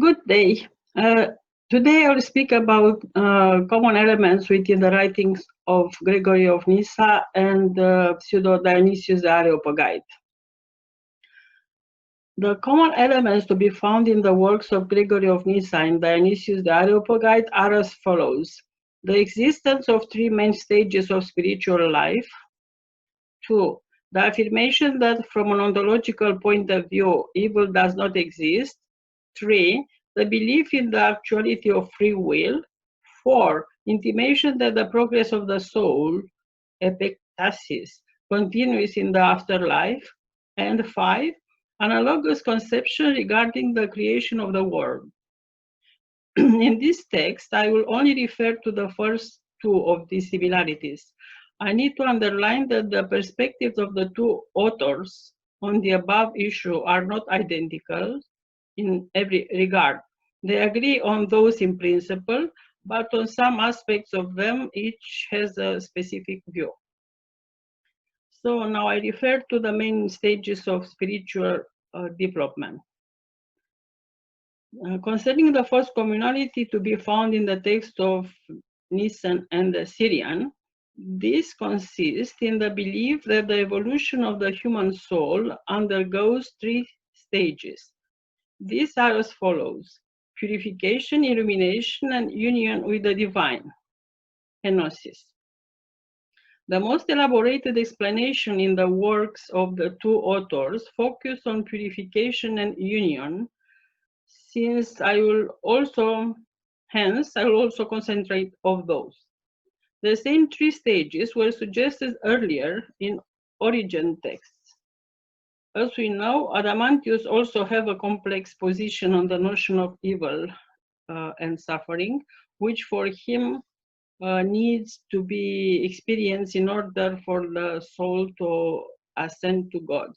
Good day. Today I will speak about common elements within the writings of Gregory of Nyssa and pseudo Dionysius the Areopagite. The common elements to be found in the works of Gregory of Nyssa and Dionysius the Areopagite are as follows: the existence of three main stages of spiritual life. 2. The affirmation that from an ontological point of view, evil does not exist. 3. The belief in the actuality of free will. 4. Intimation that the progress of the soul, epectasis, continues in the afterlife. And 5. Analogous conception regarding the creation of the world. In this text, I will only refer to the first two of these similarities. I need to underline that the perspectives of the two authors on the above issue are not identical in every regard. They agree on those in principle, but on some aspects of them, each has a specific view. So now I refer to the main stages of spiritual development. Concerning the first communality to be found in the text of Nyssa and the Syrian, this consists in the belief that the evolution of the human soul undergoes three stages. These are as follows: purification, illumination, and union with the divine, kenosis. The most elaborated explanation in the works of the two authors focus on purification and union, since hence I will also concentrate on those. The same three stages were suggested earlier in Origen texts. As we know, Adamantius also have a complex position on the notion of evil and suffering, which for him needs to be experienced in order for the soul to ascend to God.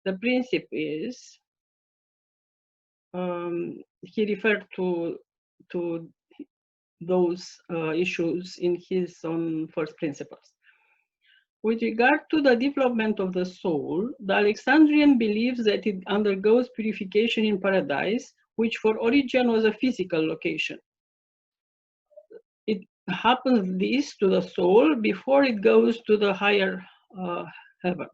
The principle is, he referred to those issues in his own first principles. With regard to the development of the soul, the Alexandrian believes that it undergoes purification in paradise, which for Origen was a physical location. It happens this to the soul before it goes to the higher heaven.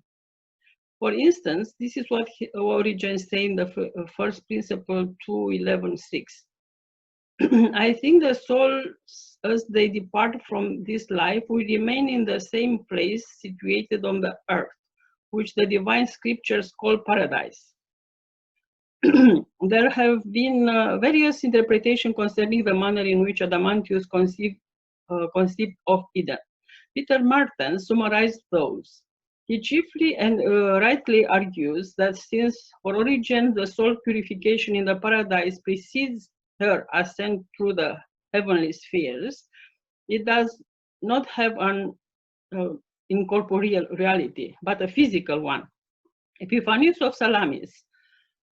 For instance, this is what Origen says in the first principle 2.11.6. I think the souls, as they depart from this life, will remain in the same place situated on the earth, which the divine scriptures call paradise. There have been various interpretations concerning the manner in which Adamantius conceived of Eden. Peter Martens summarized those. He chiefly and rightly argues that since for Origen the soul purification in the paradise precedes her ascent through the heavenly spheres, it does not have an incorporeal reality, but a physical one. Epiphanius of Salamis,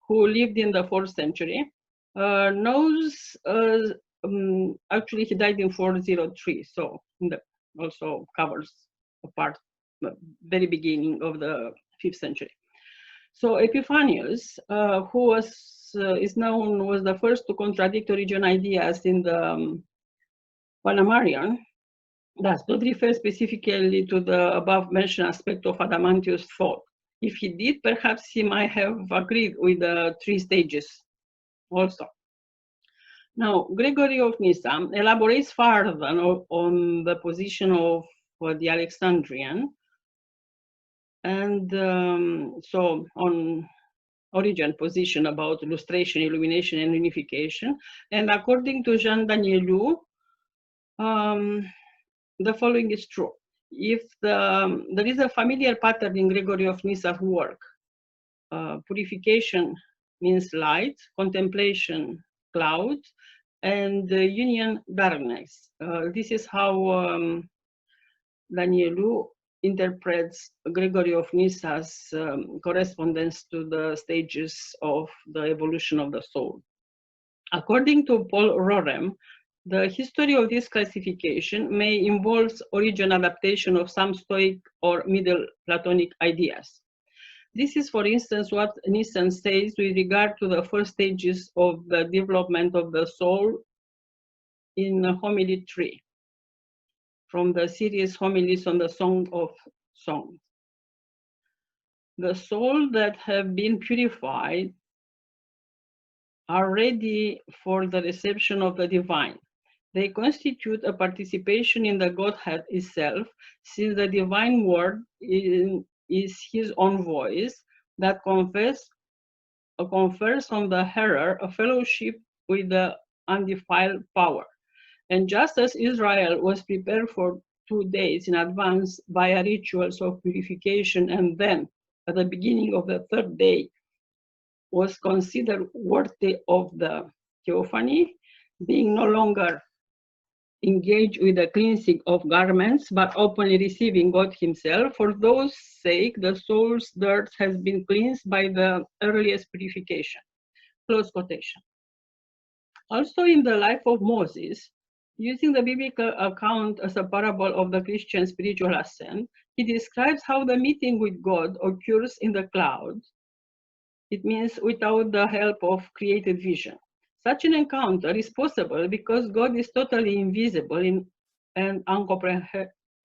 who lived in the 4th century, knows, actually he died in 403, so also covers a part, the very beginning of the 5th century. So Epiphanius, who is known was the first to contradict Origen ideas in the Panamarian, does not refer specifically to the above mentioned aspect of Adamantius' thought. If he did, perhaps he might have agreed with the three stages also. Now, Gregory of Nyssa elaborates further on the position of the Alexandrian, and so on Origen position about illustration, illumination, and unification. And according to Jean Danielou, the following is true. If there is a familiar pattern in Gregory of Nyssa's work, purification means light, contemplation, cloud, and union, darkness. This is how Danielou interprets Gregory of Nyssa's correspondence to the stages of the evolution of the soul. According to Paul Rorem, the history of this classification may involve Origen adaptation of some Stoic or Middle Platonic ideas. This is, for instance, what Nyssa says with regard to the first stages of the development of the soul in homily 3 from the series Homilies on the Song of Songs. The soul that have been purified are ready for the reception of the divine. They constitute a participation in the Godhead itself, since the divine word is his own voice that confers on the hearer a fellowship with the undefiled power. And just as Israel was prepared for 2 days in advance via rituals of purification, and then at the beginning of the 3rd day was considered worthy of the theophany, being no longer engaged with the cleansing of garments, but openly receiving God himself. For those sake, the soul's dirt has been cleansed by the earliest purification. Close quotation. Also in the life of Moses, using the biblical account as a parable of the Christian spiritual ascent, he describes how the meeting with God occurs in the clouds. It means without the help of created vision. Such an encounter is possible because God is totally invisible and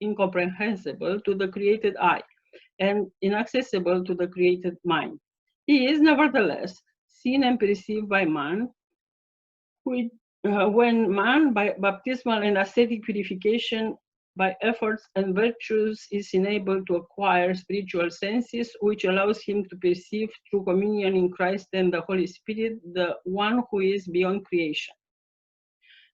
incomprehensible to the created eye and inaccessible to the created mind. He is nevertheless seen and perceived by man, when man, by baptismal and ascetic purification, by efforts and virtues, is enabled to acquire spiritual senses, which allows him to perceive through communion in Christ and the Holy Spirit, the one who is beyond creation.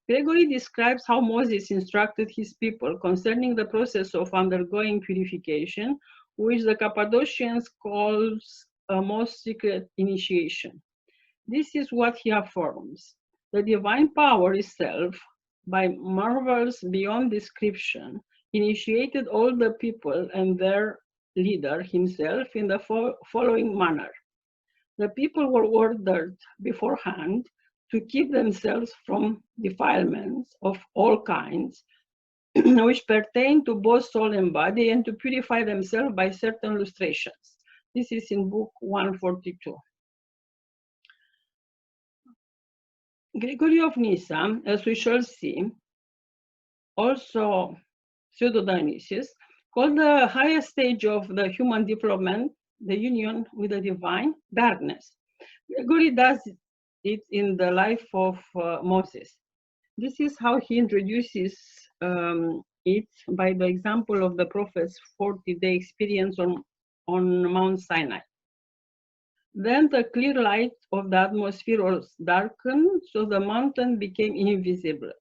Gregory describes how Moses instructed his people concerning the process of undergoing purification, which the Cappadocians calls a most secret initiation. This is what he affirms. The divine power itself, by marvels beyond description, initiated all the people and their leader himself in the following manner. The people were ordered beforehand to keep themselves from defilements of all kinds, which pertain to both soul and body, and to purify themselves by certain lustrations. This is in book 142. Gregory of Nyssa, as we shall see, also pseudo-Dionysius, called the highest stage of the human development, the union with the divine, darkness. Gregory does it in the life of Moses. This is how he introduces it by the example of the prophet's 40-day experience on Mount Sinai. Then the clear light of the atmosphere was darkened, so the mountain became invisible,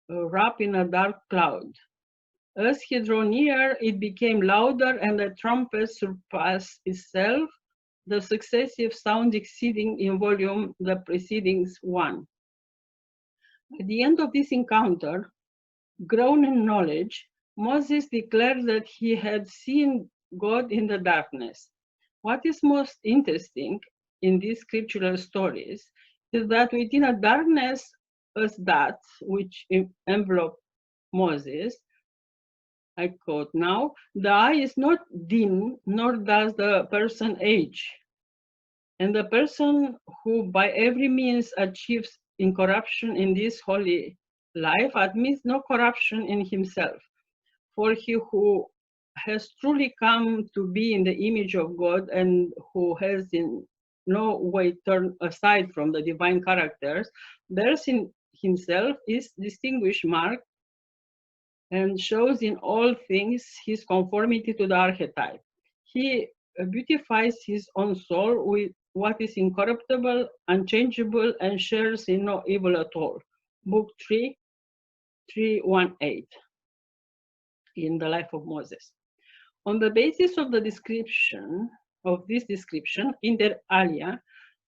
wrapped in a dark cloud. As he drew near, it became louder, and the trumpet surpassed itself, the successive sound exceeding in volume the preceding one. At the end of this encounter, grown in knowledge, Moses declared that he had seen God in the darkness. What is most interesting in these scriptural stories is that within a darkness as that which enveloped Moses, I quote now, the eye is not dim, nor does the person age. And the person who by every means achieves incorruption in this holy life admits no corruption in himself. For he who has truly come to be in the image of God and who has in no way turned aside from the divine characters, bears in himself his distinguished mark and shows in all things his conformity to the archetype. He beautifies his own soul with what is incorruptible, unchangeable, and shares in no evil at all. Book 3, 318, in the life of Moses. On the basis of the description, inter alia,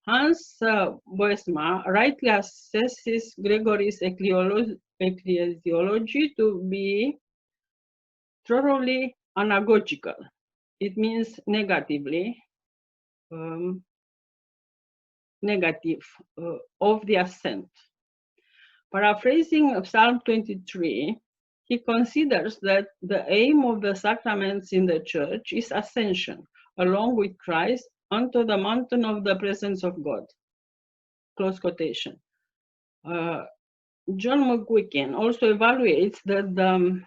Hans Boesma rightly assesses Gregory's ecclesiology to be thoroughly anagogical. It means negative of the ascent. Paraphrasing of Psalm 23, he considers that the aim of the sacraments in the church is ascension, along with Christ, onto the mountain of the presence of God. Close quotation. John McGuigan also evaluates that the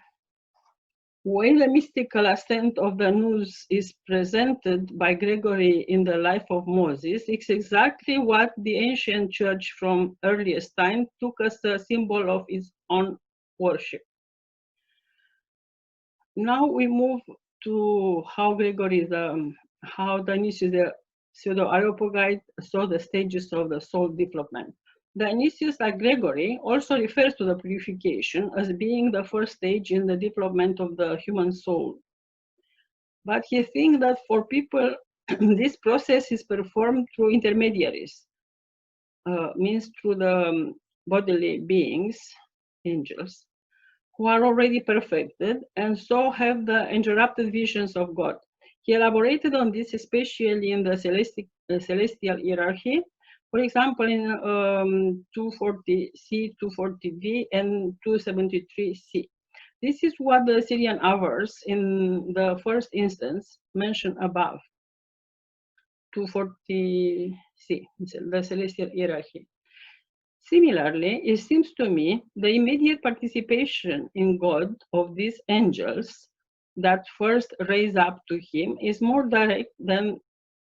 way the mystical ascent of the nous is presented by Gregory in the life of Moses is exactly what the ancient church from earliest time took as a symbol of its own worship. Now we move to how how Dionysius the Pseudo-Areopagite saw the stages of the soul development. Dionysius, like Gregory, also refers to the purification as being the first stage in the development of the human soul. But he thinks that for people, this process is performed through intermediaries, means through the bodily beings, angels, who are already perfected and so have the interrupted visions of God. He elaborated on this, especially in the celestial hierarchy, for example, in 240c, 240d, and 273c. This is what the Syrian hours in the first instance mentioned above, 240c, the celestial hierarchy. Similarly, it seems to me the immediate participation in God of these angels that first raise up to him is more direct than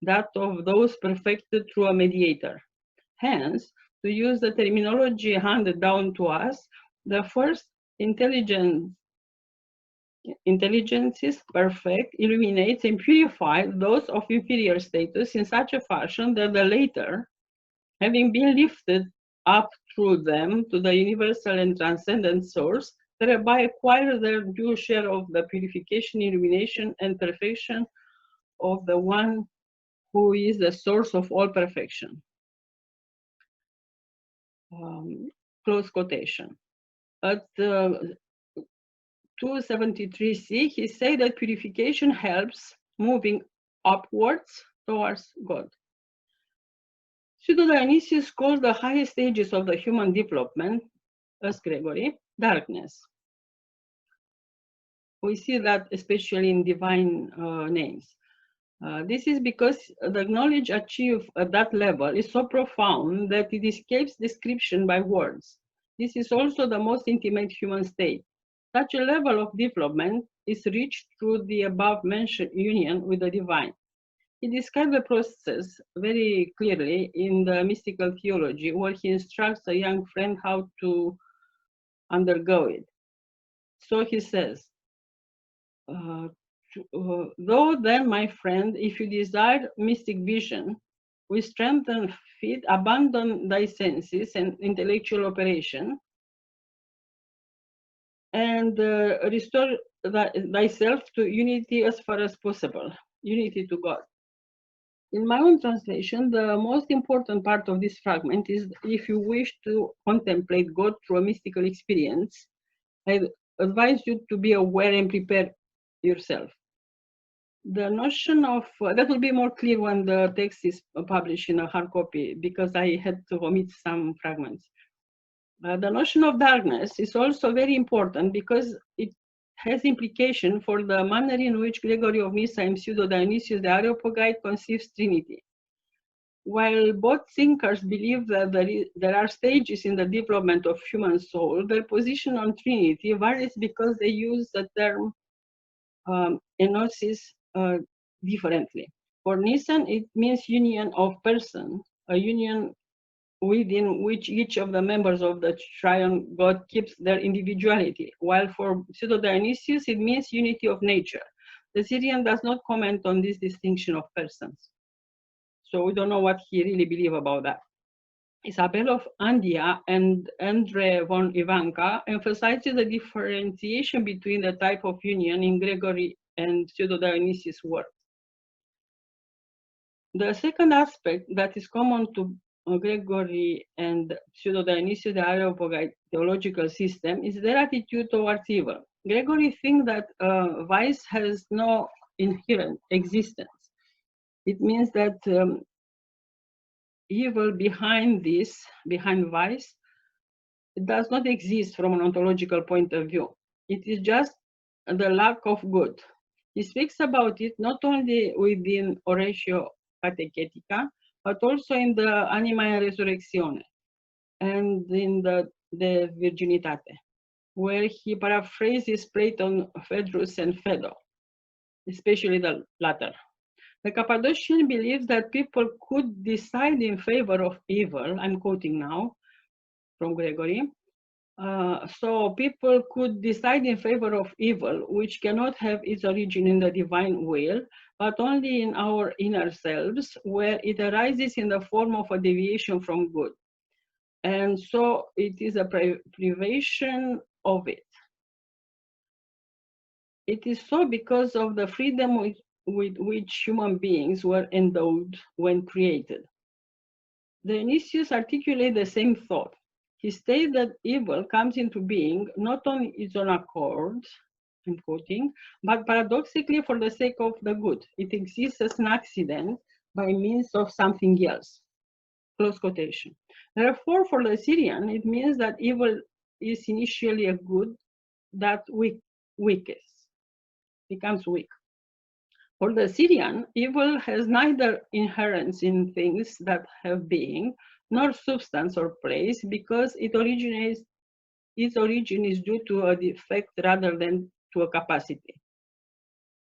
that of those perfected through a mediator. Hence, to use the terminology handed down to us, the first intelligences perfect, illuminates and purifies those of inferior status in such a fashion that the later, having been lifted up through them to the universal and transcendent source, thereby acquire their due share of the purification, illumination, and perfection of the one who is the source of all perfection. Close quotation. At 273c, he said that purification helps moving upwards towards God. Pseudo-Dionysius calls the highest stages of the human development, as Gregory, darkness. We see that especially in divine names. This is because the knowledge achieved at that level is so profound that it escapes description by words. This is also the most intimate human state. Such a level of development is reached through the above-mentioned union with the divine. He describes the process very clearly in the mystical theology, where he instructs a young friend how to undergo it. So he says, though then, my friend, if you desire mystic vision, with strength and faith, abandon thy senses and intellectual operation, and restore thyself to unity as far as possible, unity to God. In my own translation, the most important part of this fragment is if you wish to contemplate God through a mystical experience, I advise you to be aware and prepare yourself. The notion of, that will be more clear when the text is published in a hard copy, because I had to omit some fragments. The notion of darkness is also very important because it has implication for the manner in which Gregory of Nyssa and Pseudo-Dionysius the Areopagite conceives Trinity. While both thinkers believe that there are stages in the development of human soul, their position on Trinity varies because they use the term enosis differently. For Nyssa, it means union of person, a union within which each of the members of the triune God keeps their individuality, while for Pseudo-Dionysius, it means unity of nature. The Syrian does not comment on this distinction of persons. So we don't know what he really believes about that. Isabel of Andia and Andre von Ivanka emphasizes the differentiation between the type of union in Gregory and Pseudo-Dionysius' work. The second aspect that is common to Gregory and Pseudo-Dionysius, the Areopagite theological system, is their attitude towards evil. Gregory thinks that vice has no inherent existence. It means that evil behind vice, it does not exist from an ontological point of view. It is just the lack of good. He speaks about it not only within Oratio Catechetica, but also in the Anima in Resurrectione and in the De Virginitate, where he paraphrases Plato, Phaedrus, and Phaedo, especially the latter. The Cappadocian believes that people could decide in favor of evil. I'm quoting now from Gregory. So people could decide in favor of evil, which cannot have its origin in the divine will, but only in our inner selves, where it arises in the form of a deviation from good. And so it is a privation of it. It is so because of the freedom with which human beings were endowed when created. Dionysius articulated the same thought. He stated that evil comes into being not on its own accord, I'm quoting, but paradoxically for the sake of the good. It exists as an accident by means of something else. Close quotation. Therefore, for the Syrian, it means that evil is initially a good that becomes weak. For the Syrian, evil has neither inherence in things that have being, nor substance or place, because its origin is due to a defect rather than to a capacity.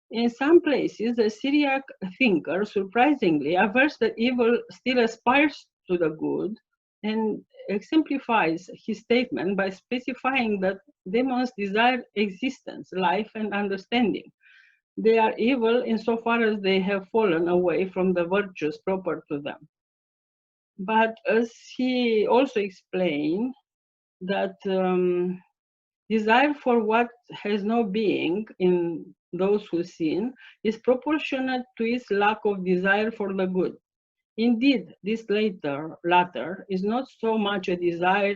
In some places, the Syriac thinker surprisingly avers that evil still aspires to the good and exemplifies his statement by specifying that demons desire existence, life, and understanding. They are evil insofar as they have fallen away from the virtues proper to them. But as he also explained, that desire for what has no being in those who sin is proportionate to its lack of desire for the good. Indeed, this latter is not so much a desire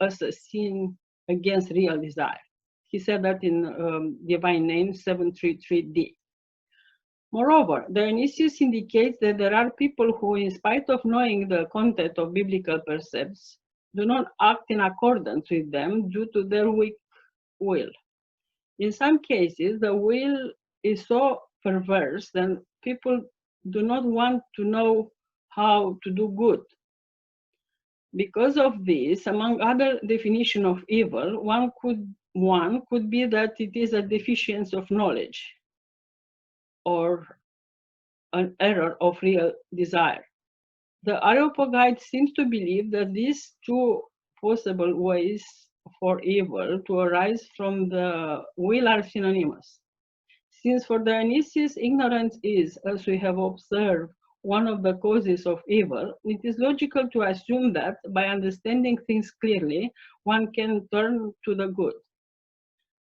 as a sin against real desire. He said that in Divine Name 733d. Moreover, Dionysius indicates that there are people who, in spite of knowing the content of biblical precepts, do not act in accordance with them due to their weak will. In some cases, the will is so perverse that people do not want to know how to do good. Because of this, among other definitions of evil, one could be that it is a deficiency of knowledge or an error of real desire. The Areopagite seems to believe that these two possible ways for evil to arise from the will are synonymous. Since for Dionysius ignorance is, as we have observed, one of the causes of evil, it is logical to assume that by understanding things clearly, one can turn to the good.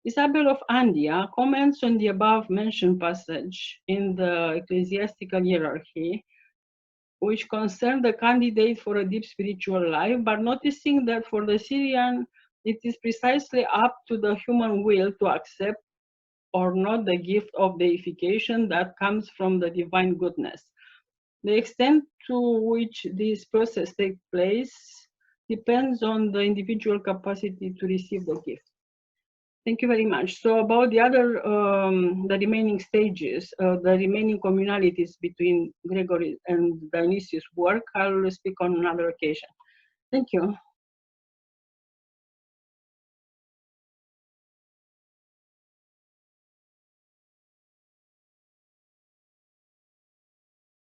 Isabel of Andia comments on the above mentioned passage in the ecclesiastical hierarchy, which concern the candidate for a deep spiritual life, but noticing that for the Syrian, it is precisely up to the human will to accept or not the gift of deification that comes from the divine goodness. The extent to which this process takes place depends on the individual capacity to receive the gift. Thank you very much. So about the other, the remaining stages, the remaining communalities between Gregory and Dionysius' work, I'll speak on another occasion. Thank you.